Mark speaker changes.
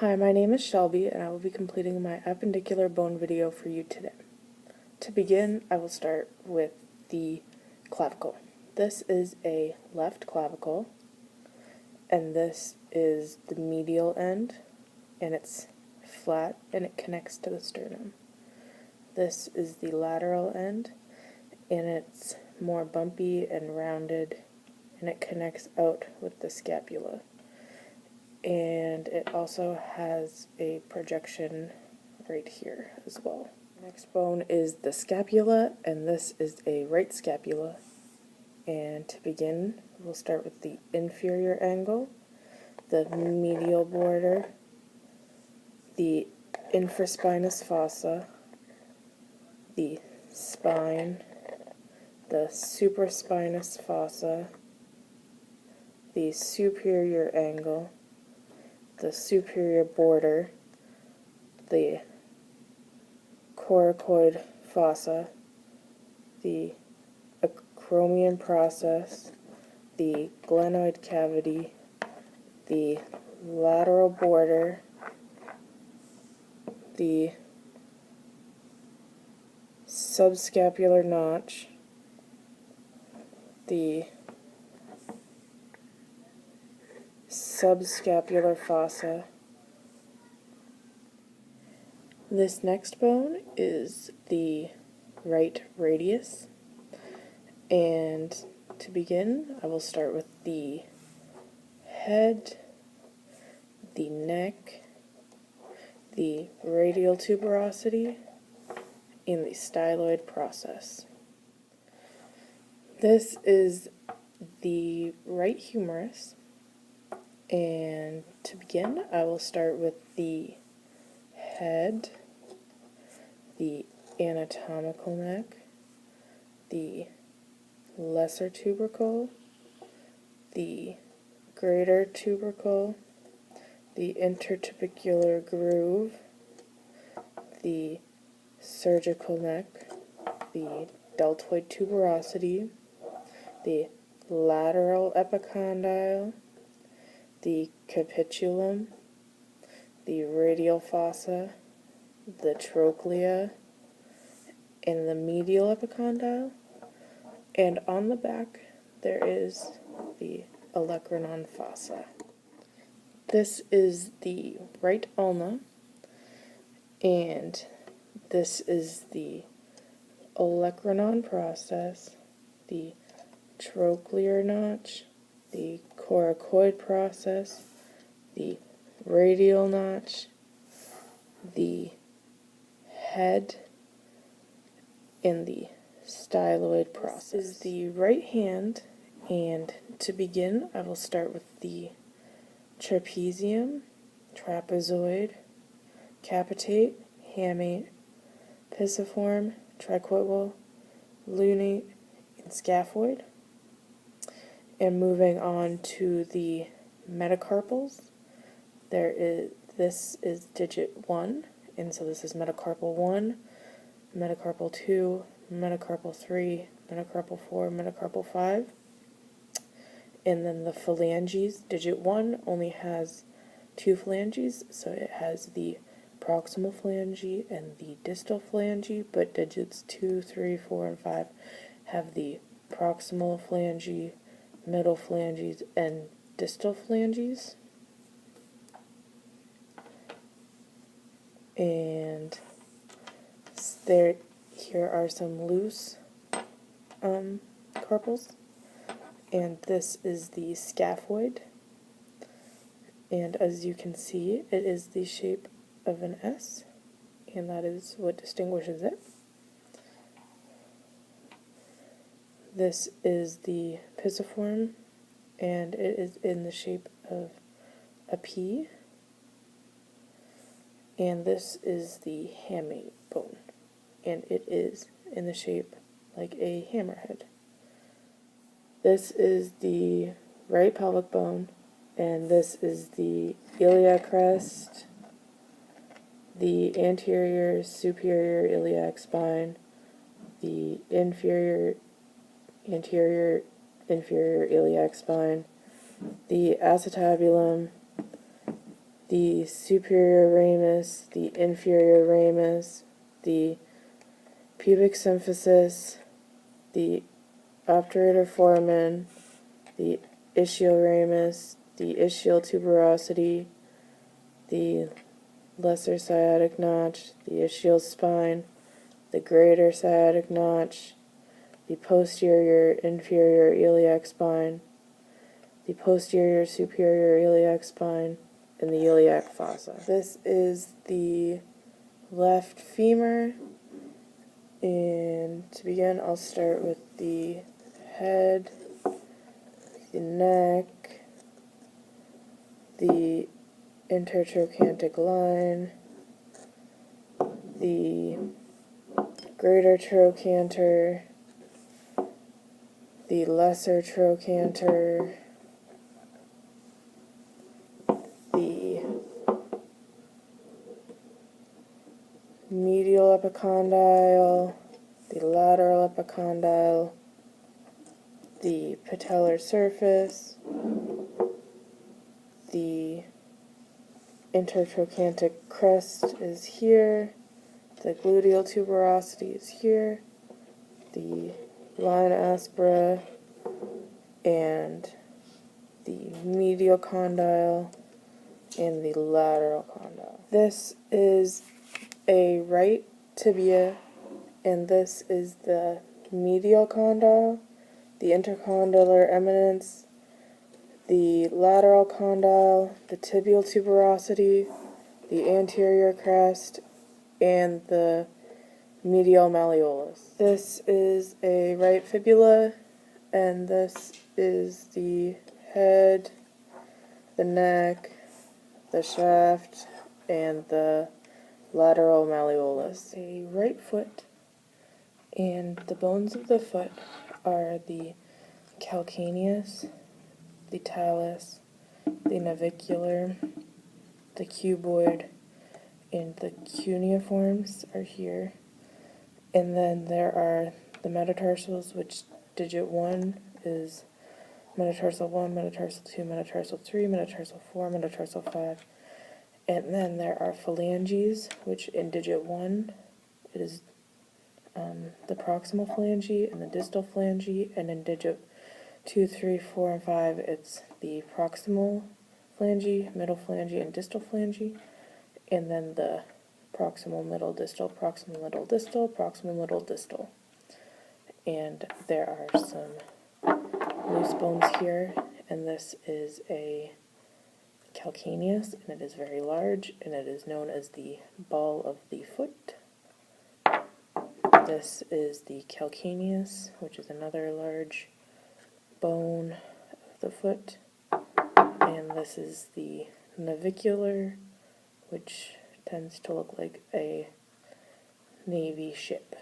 Speaker 1: Hi, my name is Shelby, and I will be completing my appendicular bone video for you today. To begin, I will start with the clavicle. This is a left clavicle, and this is the medial end, and it's flat, and it connects to the sternum. This is the lateral end, and it's more bumpy and rounded, and it connects out with the scapula. And it also has a projection right here as well. Next bone is the scapula, and this is a right scapula. And to begin, we'll start with the inferior angle, the medial border, the infraspinous fossa, the spine, the supraspinous fossa, the superior angle, the superior border, the coracoid fossa, the acromion process, the glenoid cavity, the lateral border, the subscapular notch, the subscapular fossa. This next bone is the right radius, and to begin, I will start with the head, the neck, the radial tuberosity, and the styloid process. This is the right humerus, and to begin, I will start with the head, the anatomical neck, the lesser tubercle, the greater tubercle, the intertubercular groove, the surgical neck, the deltoid tuberosity, the lateral epicondyle, the capitulum, the radial fossa, the trochlea, and the medial epicondyle. And on the back, there is the olecranon fossa. This is the right ulna, and this is the olecranon process, the trochlear notch, the coracoid process, the radial notch, the head, and the styloid process. This is the right hand, and to begin, I will start with the trapezium, trapezoid, capitate, hamate, pisiform, triquetral, lunate, and scaphoid. And moving on to the metacarpals, this is digit 1, and so this is metacarpal 1, metacarpal 2, metacarpal 3, metacarpal 4, metacarpal 5. And then the phalanges, digit 1 only has 2 phalanges, so it has the proximal phalange and the distal phalange, but digits 2, 3, 4, and 5 have the proximal phalange, middle phalanges, and distal phalanges. And here are some loose carpals, and this is the scaphoid, and as you can see, it is the shape of an S, and that is what distinguishes it. This is the pisiform, and it is in the shape of a P. And this is the hamate bone, and it is in the shape like a hammerhead. This is the right pelvic bone, and this is the iliac crest, the anterior superior iliac spine, the anterior inferior iliac spine, the acetabulum, the superior ramus, the inferior ramus, the pubic symphysis, the obturator foramen, the ischial ramus, the ischial tuberosity, the lesser sciatic notch, the ischial spine, the greater sciatic notch, the posterior inferior iliac spine, the posterior superior iliac spine, and the iliac fossa. This is the left femur, and to begin I'll start with the head, the neck, the intertrochanteric line, the greater trochanter, the lesser trochanter, the medial epicondyle, the lateral epicondyle, the patellar surface, the intertrochanteric crest is here, the gluteal tuberosity is here, the line aspera, and the medial condyle, and the lateral condyle. This is a right tibia, and this is the medial condyle, the intercondylar eminence, the lateral condyle, the tibial tuberosity, the anterior crest, and the medial malleolus. This is a right fibula, and this is the head, the neck, the shaft, and the lateral malleolus. A right foot, and the bones of the foot are the calcaneus, the talus, the navicular, the cuboid, and the cuneiforms are here. And then there are the metatarsals, which digit 1 is metatarsal 1, metatarsal 2, metatarsal 3, metatarsal 4, metatarsal 5. And then there are phalanges, which in digit 1 it is the proximal phalange and the distal phalange, and in digit 2, 3, 4, and 5 it's the proximal phalange, middle phalange, and distal phalange, and then the proximal middle distal, proximal middle distal, proximal middle distal. And there are some loose bones here, and this is a calcaneus, and it is very large, and it is known as the ball of the foot. This is the calcaneus, which is another large bone of the foot, and this is the navicular, which tends to look like a navy ship.